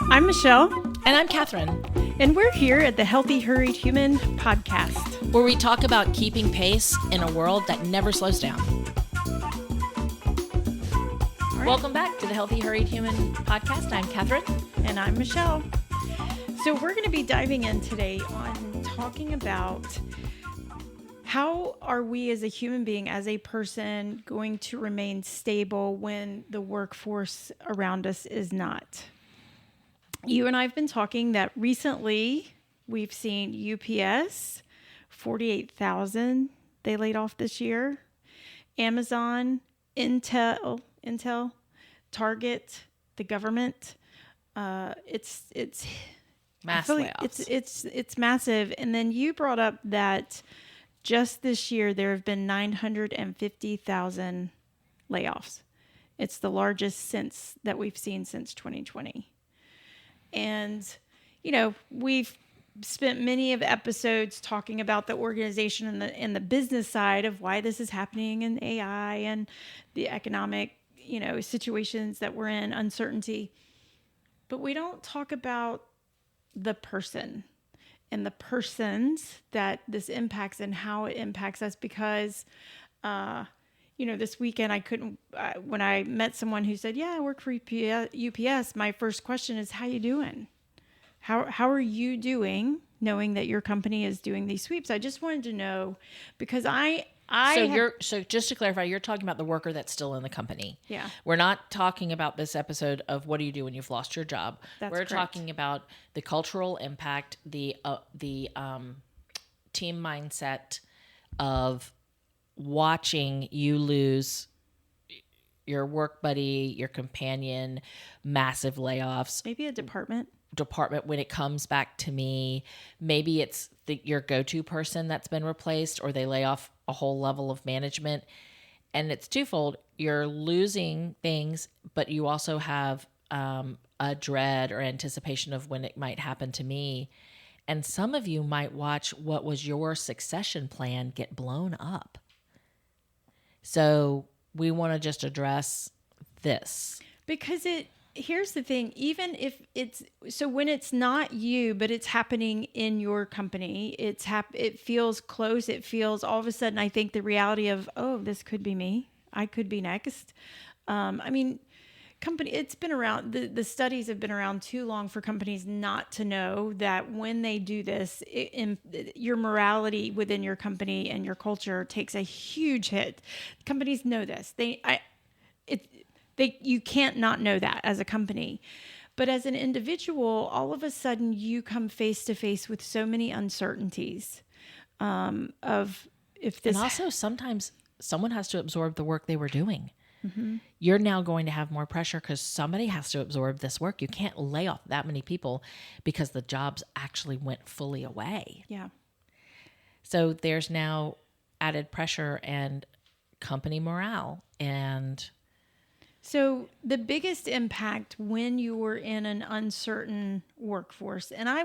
I'm Michelle. And I'm Katherine. And we're here at the Healthy Hurried Human podcast, where we talk about keeping pace in a world that never slows down. Right. Welcome back to the Healthy Hurried Human podcast. I'm Katherine. And I'm Michelle. So we're going to be diving in today on talking about how are we as a human being, as a person, going to remain stable when the workforce around us is not? You and I have been talking that recently we've seen UPS, 48,000 they laid off this year. Amazon, Intel, Target, the government. It's mass layoffs. It's massive. And then you brought up that just this year there have been 950,000 layoffs. It's the largest that we've seen since 2020. And, you know, we've spent many of episodes talking about the organization and the business side of why this is happening in AI and the economic, situations that we're in, uncertainty. But we don't talk about the person and the persons that this impacts and how it impacts us because, this weekend when I met someone who said, yeah, I work for UPS, my first question is, how you doing? How are you doing knowing that your company is doing these sweeps? I just wanted to know because So just to clarify, you're talking about the worker that's still in the company. Yeah. We're not talking about this episode of what do you do when you've lost your job. We're correct. Talking about the cultural impact, the team mindset of watching you lose your work buddy, your companion, massive layoffs. Maybe a department when it comes back to me. Maybe it's your go-to person that's been replaced, or they lay off a whole level of management. And it's twofold. You're losing things, but you also have a dread or anticipation of when it might happen to me. And some of you might watch what was your succession plan get blown up. So we want to just address this. Because here's the thing, even if when it's not you, but it's happening in your company, it feels close. It feels all of a sudden, I think the reality of, oh, this could be me. I could be next. It's been around, the studies have been around too long for companies not to know that when they do this, your morality within your company and your culture takes a huge hit. Companies know this. You can't not know that as a company. But as an individual, all of a sudden you come face to face with so many uncertainties of if this... And also sometimes someone has to absorb the work they were doing. Mm-hmm. You're now going to have more pressure because somebody has to absorb this work. You can't lay off that many people because the jobs actually went fully away. Yeah. So there's now added pressure and company morale. And so the biggest impact when you were in an uncertain workforce, and I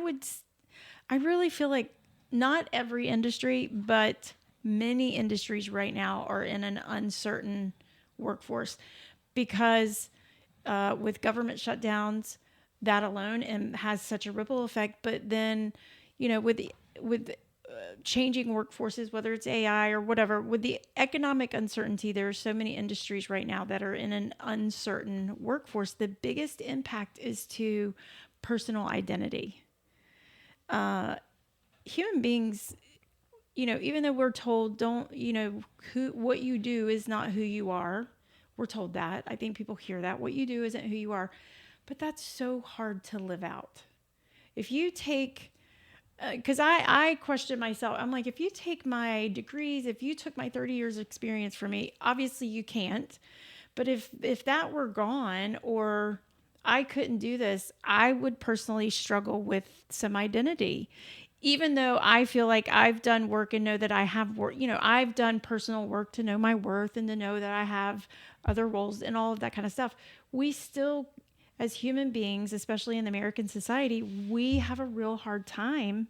really feel like not every industry, but many industries right now are in an uncertain workforce because with government shutdowns, that alone has such a ripple effect. But then, with changing workforces, whether it's AI or whatever, with the economic uncertainty, there are so many industries right now that are in an uncertain workforce. The biggest impact is to personal identity. Human beings, even though we're told what you do is not who you are. We're told that. I think people hear that. What you do isn't who you are. But that's so hard to live out. If you take, because I question myself. I'm like, if you take my degrees, if you took my 30 years experience from me, obviously you can't. But if that were gone or I couldn't do this, I would personally struggle with some identity. Even though I feel like I've done work and know that I have work, I've done personal work to know my worth and to know that I have other roles and all of that kind of stuff. We still, as human beings, especially in American society, we have a real hard time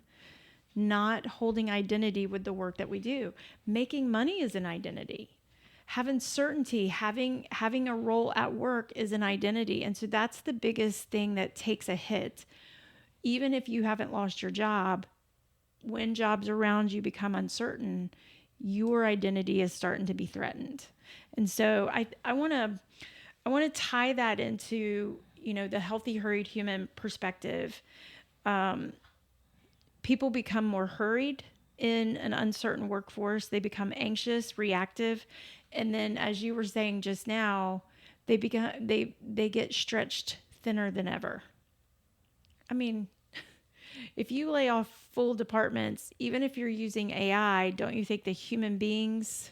not holding identity with the work that we do. Making money is an identity. having certainty, having a role at work is an identity. And so that's the biggest thing that takes a hit. Even if you haven't lost your job, when jobs around you become uncertain, your identity is starting to be threatened. And so I want to tie that into, the healthy, hurried human perspective. People become more hurried in an uncertain workforce. They become anxious, reactive, and then, as you were saying just now, they get stretched thinner than ever. I mean, if you lay off full departments, even if you're using AI, don't you think the human beings,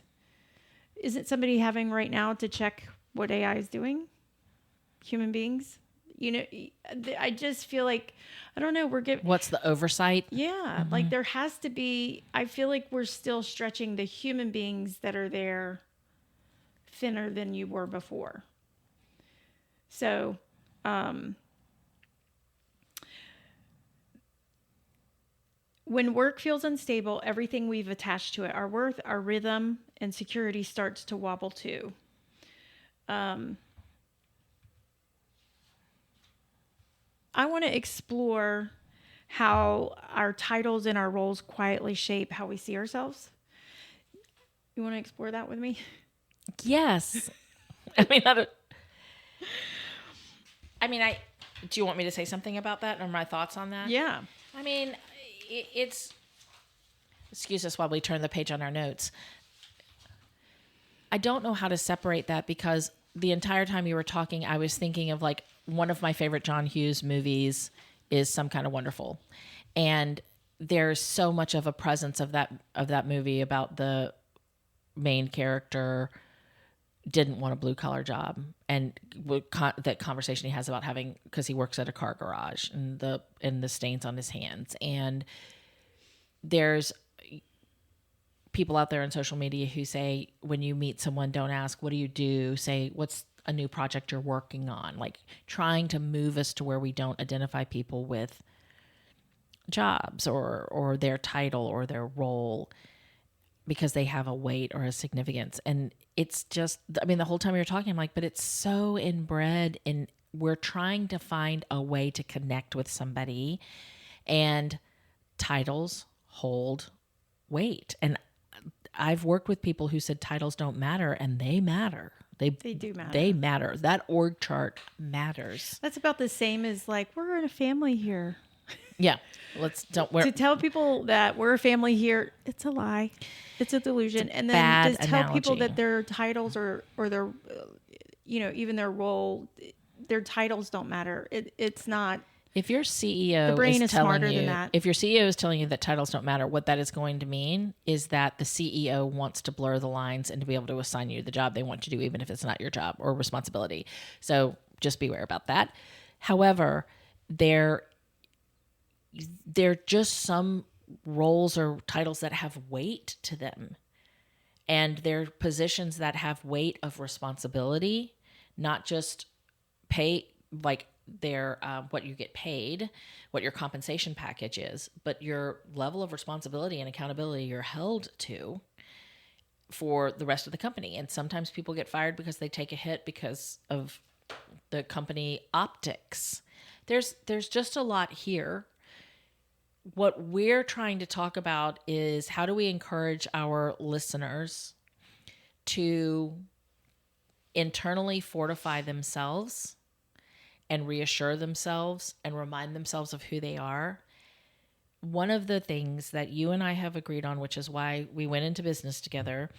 isn't somebody having right now to check what AI is doing? Human beings? I just feel like, I don't know, we're getting, What's the oversight? yeah, like there has to be, I feel like we're still stretching the human beings that are there thinner than you were before. So, when work feels unstable, everything we've attached to it, our worth, our rhythm, and security starts to wobble too. I want to explore how our titles and our roles quietly shape how we see ourselves. You want to explore that with me? Yes. I mean, I do you want me to say something about that or my thoughts on that? Yeah. I mean, it's, excuse us while we turn the page on our notes. I don't know how to separate that because the entire time you were talking, I was thinking of like one of my favorite John Hughes movies is Some Kind of Wonderful. And there's so much of a presence of that movie about the main character didn't want a blue collar job, and that conversation he has about having, because he works at a car garage, and the stains on his hands. And there's people out there on social media who say, when you meet someone, don't ask, what do you do? Say, what's a new project you're working on? Like trying to move us to where we don't identify people with jobs or their title or their role because they have a weight or a significance. And it's just, I mean, the whole time you're talking, I'm like, but it's so inbred, and we're trying to find a way to connect with somebody, and titles hold weight. And I've worked with people who said titles don't matter, and they matter. They do matter. They matter. That org chart matters. That's about the same as like, we're in a family here. Yeah. To tell people that we're a family here, it's a lie. It's a delusion. And then bad to tell analogy. people that their titles or their, even their role, their titles don't matter. It's not. If your CEO The brain is smarter telling you, than that. if your CEO is telling you that titles don't matter, what that is going to mean is that the CEO wants to blur the lines and to be able to assign you the job they want you to do, even if it's not your job or responsibility. So just beware about that. However, there are just some roles or titles that have weight to them. And they're positions that have weight of responsibility, not just pay, like their what you get paid, what your compensation package is, but your level of responsibility and accountability you're held to for the rest of the company. And sometimes people get fired because they take a hit because of the company optics. There's just a lot here. What we're trying to talk about is how do we encourage our listeners to internally fortify themselves and reassure themselves and remind themselves of who they are. One of the things that you and I have agreed on, which is why we went into business together,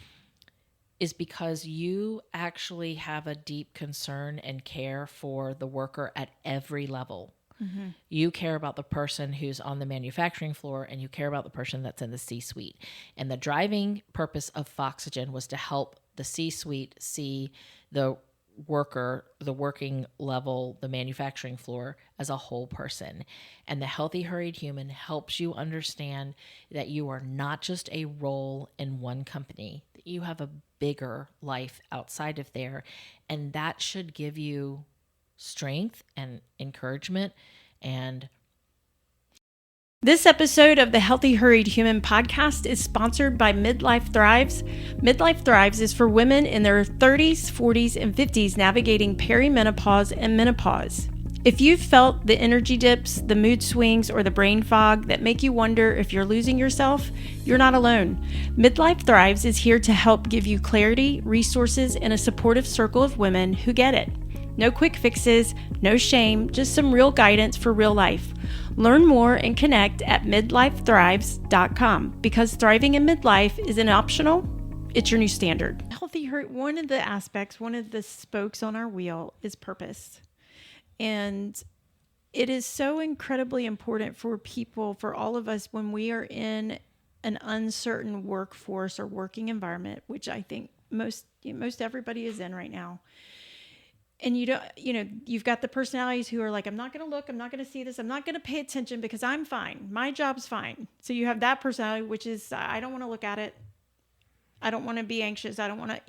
is because you actually have a deep concern and care for the worker at every level. Mm-hmm. You care about the person who's on the manufacturing floor, and you care about the person that's in the C-suite. And the driving purpose of Foxygen was to help the C-suite see the worker, the working level, the manufacturing floor as a whole person. And the Healthy Hurried Human helps you understand that you are not just a role in one company, that you have a bigger life outside of there. And that should give you strength and encouragement and This episode of the Healthy Hurried Human podcast is sponsored by Midlife Thrives. Midlife Thrives is for women in their 30s, 40s, and 50s navigating perimenopause and menopause. If you've felt the energy dips, the mood swings, or the brain fog that make you wonder if you're losing yourself, you're not alone. Midlife Thrives is here to help give you clarity, resources, and a supportive circle of women who get it. No quick fixes, no shame, just some real guidance for real life. Learn more and connect at midlifethrives.com because thriving in midlife isn't optional, it's your new standard. Healthy Hurt, one of the aspects, one of the spokes on our wheel is purpose. And it is so incredibly important for people, for all of us, when we are in an uncertain workforce or working environment, which I think most everybody is in right now. And you've got the personalities who are like, I'm not going to look, I'm not going to see this, I'm not going to pay attention because I'm fine. My job's fine. So you have that personality, which is, I don't want to look at it. I don't want to be anxious. I don't want to,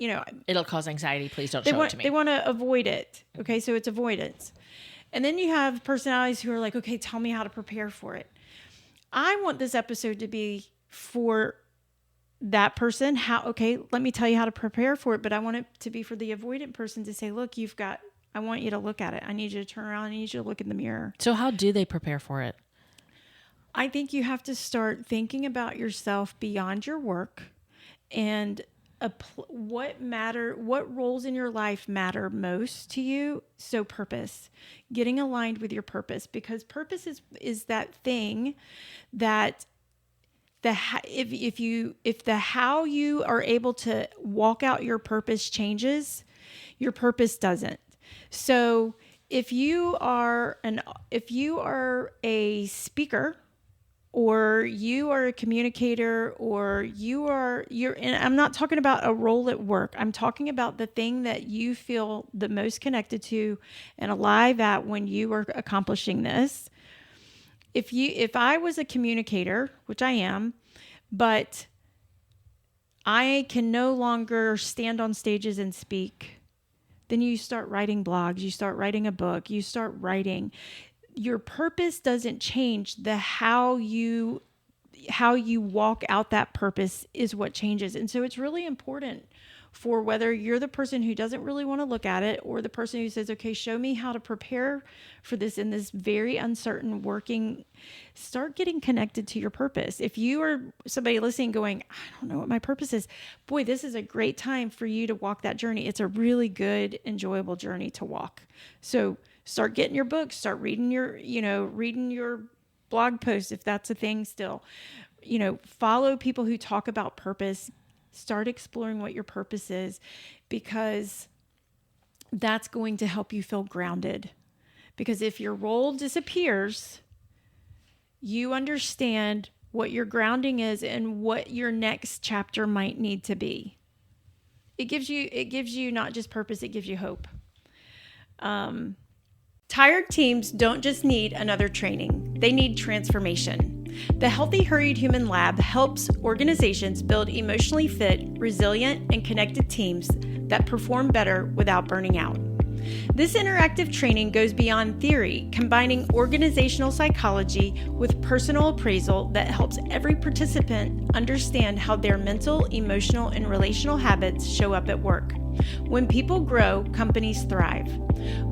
It'll cause anxiety. Please don't show it to me. They want to avoid it. Okay. So it's avoidance. And then you have personalities who are like, okay, tell me how to prepare for it. I want this episode to be for that person. Let me tell you how to prepare for it, but I want it to be for the avoidant person to say, look, I want you to look at it. I need you to turn around. I need you to look in the mirror. So how do they prepare for it? I think you have to start thinking about yourself beyond your work and what roles in your life matter most to you. So purpose, getting aligned with your purpose, because purpose is that thing that if the how you are able to walk out your purpose changes, your purpose doesn't. So if you are a speaker, or you are a communicator, or and I'm not talking about a role at work. I'm talking about the thing that you feel the most connected to and alive at when you are accomplishing this. If I was a communicator, which I am, but I can no longer stand on stages and speak, then you start writing blogs, you start writing a book, you start writing. Your purpose doesn't change. The how you walk out that purpose is what changes. And so it's really important for whether you're the person who doesn't really want to look at it or the person who says, okay, show me how to prepare for this in this very uncertain working, start getting connected to your purpose. If you are somebody listening going, I don't know what my purpose is, boy, this is a great time for you to walk that journey. It's a really good, enjoyable journey to walk. So start getting your books, start reading your blog posts, if that's a thing still. Follow people who talk about purpose. Start exploring what your purpose is, because that's going to help you feel grounded. Because if your role disappears, you understand what your grounding is and what your next chapter might need to be. It gives you not just purpose, it gives you hope. Tired teams don't just need another training, they need transformation. The Healthy Hurried Human Lab helps organizations build emotionally fit, resilient, and connected teams that perform better without burning out. This interactive training goes beyond theory, combining organizational psychology with personal appraisal that helps every participant understand how their mental, emotional, and relational habits show up at work. When people grow, companies thrive.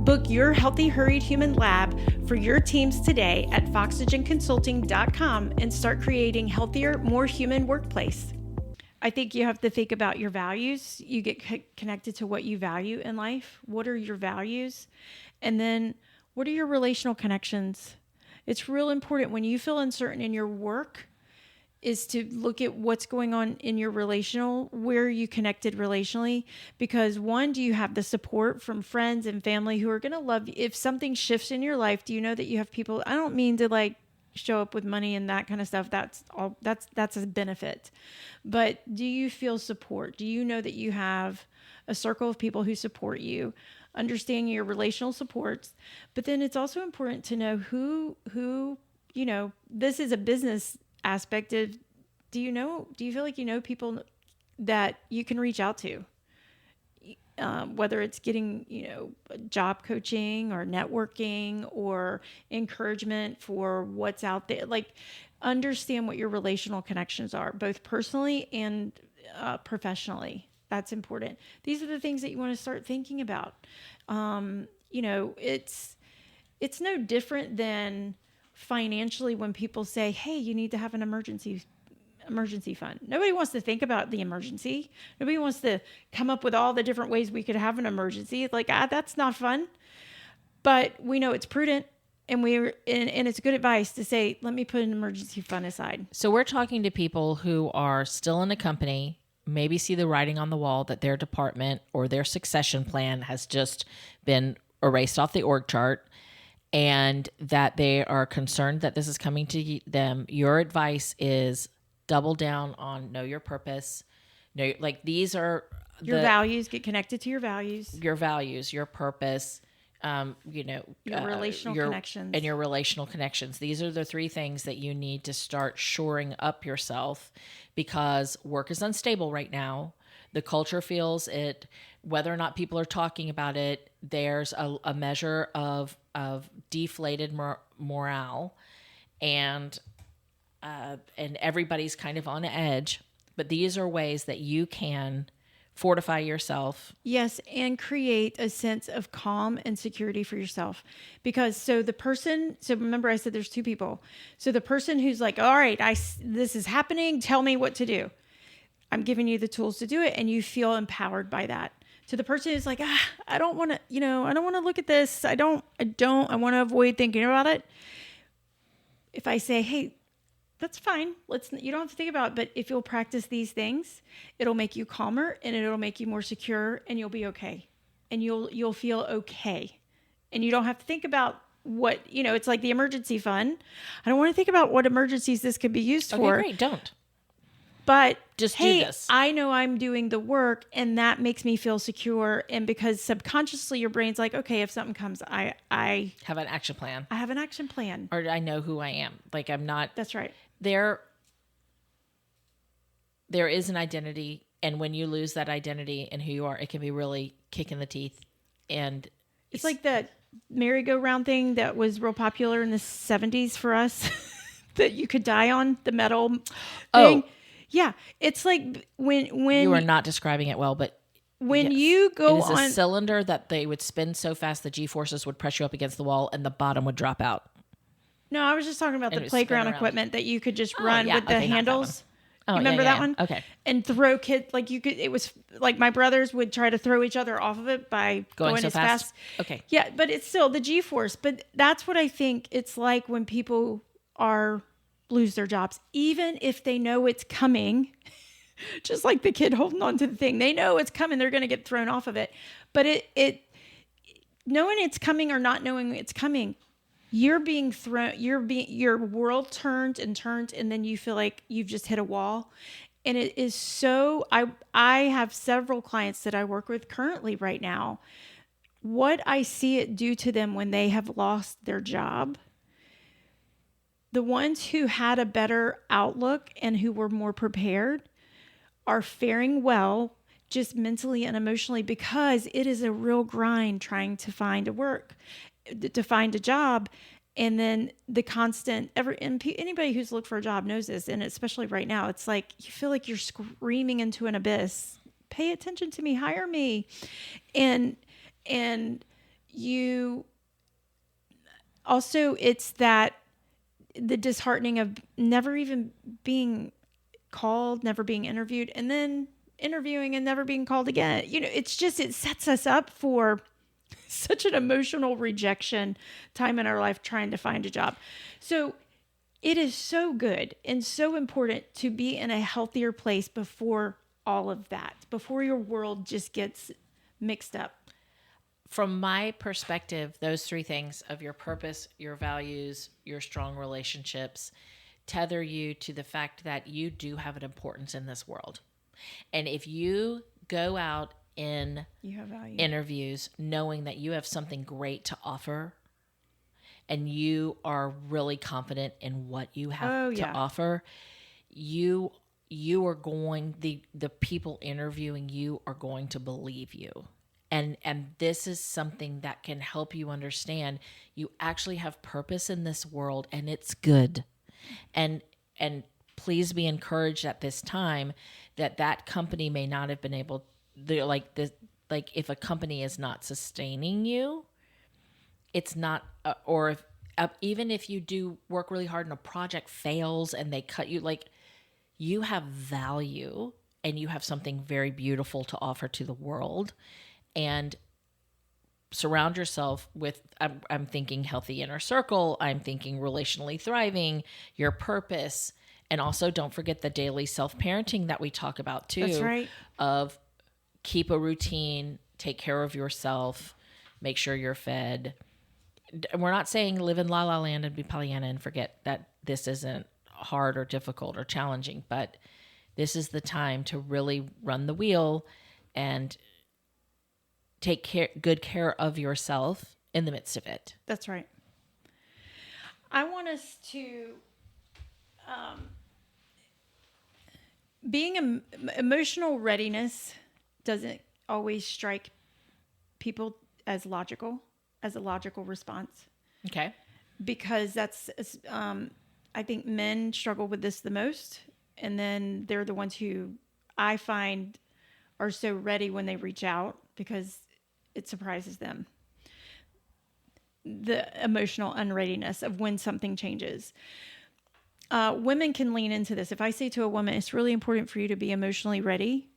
Book your Healthy Hurried Human Lab for your teams today at foxygenconsulting.com and start creating healthier, more human workplace. I think you have to think about your values. You get connected to what you value in life. What are your values? And then what are your relational connections? It's real important when you feel uncertain in your work is to look at what's going on in your where are you connected relationally? Because one, do you have the support from friends and family who are going to love you? If something shifts in your life, do you know that you have people? I don't mean to show up with money and that kind of stuff. That's a benefit. But do you feel support? Do you know that you have a circle of people who support you? Understanding your relational supports. But then it's also important to know who this is a business aspect of, do you feel like you know people that you can reach out to? whether it's getting, job coaching or networking or encouragement for what's out there. Like, understand what your relational connections are, both personally and professionally. That's important. These are the things that you want to start thinking about. It's no different than financially when people say, "Hey, you need to have an emergency fund." Nobody wants to think about the emergency. Nobody wants to come up with all the different ways we could have an emergency. It's like, that's not fun. But we know it's prudent, and and it's good advice to say, let me put an emergency fund aside. So we're talking to people who are still in a company, maybe see the writing on the wall that their department or their succession plan has just been erased off the org chart, and that they are concerned that this is coming to them. Your advice is double down on know your purpose. These are your values. Get connected to your values. Your values, your purpose, your relational connections. And your relational connections. These are the three things that you need to start shoring up yourself, because work is unstable right now. The culture feels it. Whether or not people are talking about it, there's a measure of deflated morale, and everybody's kind of on edge. But these are ways that you can fortify yourself. Yes, and create a sense of calm and security for yourself. Because so remember I said there's two people. So the person who's like, all right, this is happening, tell me what to do. I'm giving you the tools to do it, and you feel empowered by that. To the person who's like, I don't want to, I don't want to look at this. I want to avoid thinking about it. If I say, hey, that's fine. You don't have to think about it, but if you'll practice these things, it'll make you calmer, and it'll make you more secure, and you'll be okay. And you'll feel okay. And you don't have to think about what, it's like the emergency fund. I don't want to think about what emergencies this could be used for. Okay, great. Don't. But just hey, do this. I know I'm doing the work, and that makes me feel secure. And because subconsciously your brain's like, okay, if something comes, I have an action plan. I have an action plan. Or I know who I am. Like, I'm not. That's right. There is an identity, and when you lose that identity and who you are, it can be really kick in the teeth. And it's like that merry-go-round thing that was real popular in the 70s for us that you could die on, the metal thing. Oh. Yeah, it's like when you are not describing it well, but when you go it is on a cylinder that they would spin so fast the G-forces would press you up against the wall and the bottom would drop out. No, I was just talking about the playground equipment that you could just run with the handles. Oh, you remember that one? Okay. And throw kids like you could. It was like my brothers would try to throw each other off of it by going so as fast. Okay. Yeah, but it's still the G-force. But that's what I think it's like when people lose their jobs, even if they know it's coming. Just like the kid holding on to the thing, they know it's coming. They're going to get thrown off of it. But it knowing it's coming or not knowing it's coming, you're being thrown. Your world turns, and then you feel like you've just hit a wall. And it is so. I have several clients that I work with currently right now. What I see it do to them when they have lost their job. The ones who had a better outlook and who were more prepared are faring well, just mentally and emotionally, because it is a real grind trying to find to find a job. And then the constant, anybody who's looked for a job knows this. And especially right now, it's like, you feel like you're screaming into an abyss. Pay attention to me, hire me. And you also, it's the disheartening of never even being called, never being interviewed, and then interviewing and never being called again. It sets us up for such an emotional rejection time in our life trying to find a job. So it is so good and so important to be in a healthier place before all of that, before your world just gets mixed up. From my perspective, those three things of your purpose, your values, your strong relationships tether you to the fact that you do have an importance in this world. And if you go out in interviews knowing that you have something great to offer and you are really confident in what you have to offer, you are going, the people interviewing you are going to believe you. And this is something that can help you understand you actually have purpose in this world, and it's good. And please be encouraged at this time that that company may not have been able, like this, like if a company is not sustaining you, it's not, or if even if you do work really hard and a project fails and they cut you, like, you have value and you have something very beautiful to offer to the world. And surround yourself with, I'm thinking healthy inner circle, I'm thinking relationally thriving, your purpose. And also don't forget the daily self-parenting that we talk about too. That's right. Of keep a routine, take care of yourself, make sure you're fed. We're not saying live in la la land and be Pollyanna and forget that this isn't hard or difficult or challenging, but this is the time to really run the wheel and take good care of yourself in the midst of it. That's right. I want us to, being emotional readiness doesn't always strike people as a logical response. Okay. Because that's, I think men struggle with this the most. And then they're the ones who I find are so ready when they reach out because it surprises them. The emotional unreadiness of when something changes. Women can lean into this. If I say to a woman, it's really important for you to be emotionally ready,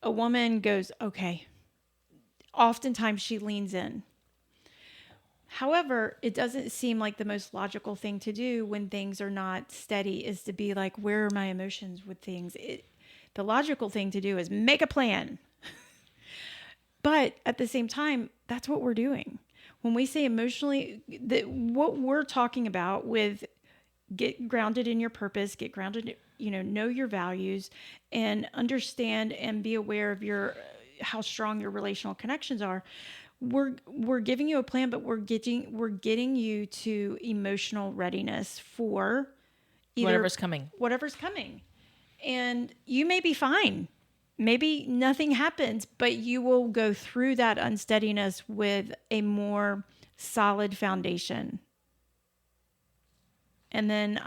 a woman goes, okay. Oftentimes she leans in. However, it doesn't seem like the most logical thing to do when things are not steady is to be like, where are my emotions with things? The logical thing to do is make a plan. But at the same time, that's what we're doing. When we say emotionally, what we're talking about with get grounded in your purpose, get grounded, know your values and understand and be aware of how strong your relational connections are. We're giving you a plan, but we're getting you to emotional readiness for Whatever's coming. And you may be fine. Maybe nothing happens, but you will go through that unsteadiness with a more solid foundation. And then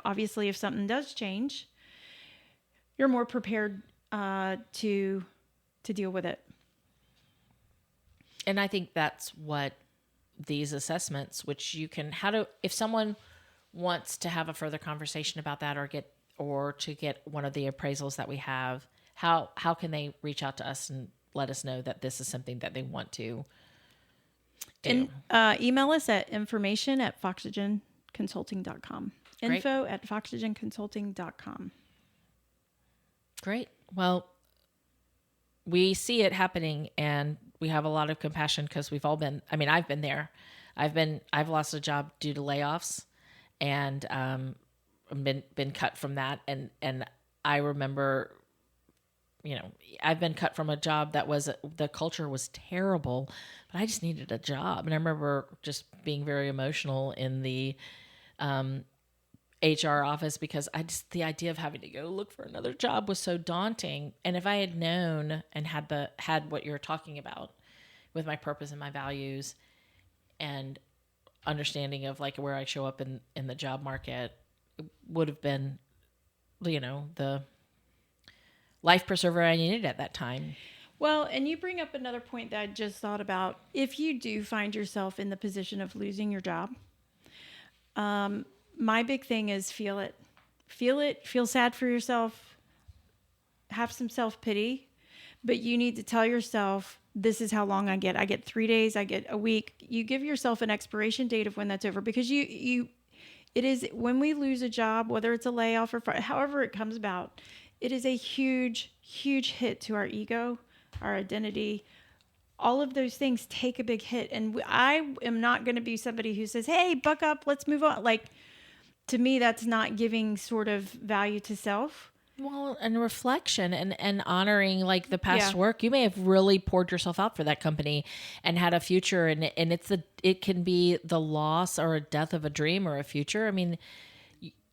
obviously if something does change, you're more prepared to deal with it. And I think that's what these assessments, which you can, if someone wants to have a further conversation about that or to get one of the appraisals that we have, how can they reach out to us and let us know that this is something that they want to do? And email us at information@foxygenconsulting.com. info@foxygenconsulting.com. Great. Well, we see it happening and we have a lot of compassion because we've all been, I've been there. I've lost a job due to layoffs and been cut from that. And I remember, I've been cut from a job that the culture was terrible, but I just needed a job. And I remember just being very emotional in the HR office because the idea of having to go look for another job was so daunting. And if I had known and had what you're talking about with my purpose and my values and understanding of like where I show up in the job market, it would have been, the life preserver I needed at that time. Well, and you bring up another point that I just thought about. If you do find yourself in the position of losing your job, my big thing is feel it, feel sad for yourself, have some self-pity, but you need to tell yourself, this is how long I get 3 days, I get a week. You give yourself an expiration date of when that's over because it is when we lose a job, whether it's a layoff or however it comes about, it is a huge, huge hit to our ego, our identity. All of those things take a big hit. And I am not going to be somebody who says, hey, buck up, let's move on. Like, to me, that's not giving sort of value to self. Well, and reflection and honoring like the past work. You may have really poured yourself out for that company and had a future, and it can be the loss or a death of a dream or a future.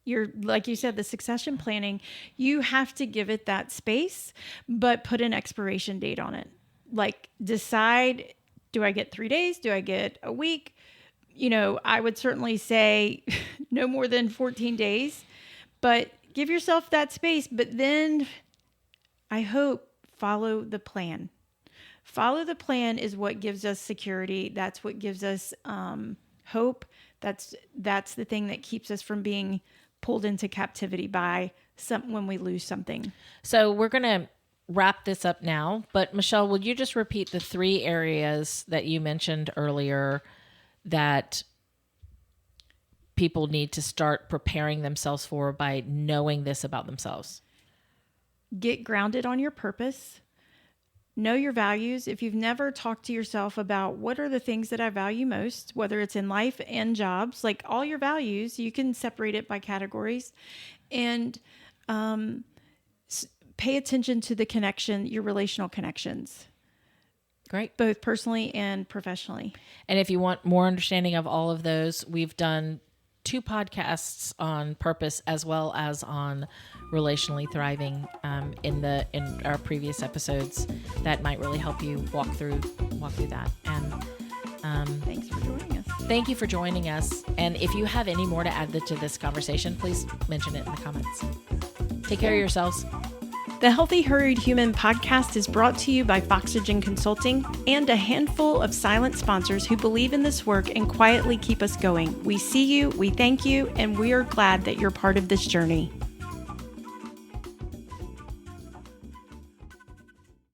You're, like you said, the succession planning, you have to give it that space, but put an expiration date on it. like decide, do I get 3 days? Do I get a week? I would certainly say no more than 14 days, but give yourself that space. But then I hope follow the plan. Follow the plan is what gives us security. That's what gives us hope. That's the thing that keeps us from being pulled into captivity by when we lose something. So we're going to wrap this up now, but Michelle, would you just repeat the 3 areas that you mentioned earlier that people need to start preparing themselves for by knowing this about themselves? Get grounded on your purpose. Know your values. If you've never talked to yourself about what are the things that I value most, whether it's in life and jobs, like all your values, you can separate it by categories. And pay attention to the connection, your relational connections. Great. Both personally and professionally. And if you want more understanding of all of those, we've done 2 podcasts on purpose as well as on relationally thriving in our previous episodes that might really help you walk through that. And thanks for joining us. Thank you for joining us. And if you have any more to add to this conversation, please mention it in the comments. Take care of yourselves. The Healthy Hurried Human podcast is brought to you by Foxygen Consulting and a handful of silent sponsors who believe in this work and quietly keep us going. We see you, we thank you, and we are glad that you're part of this journey.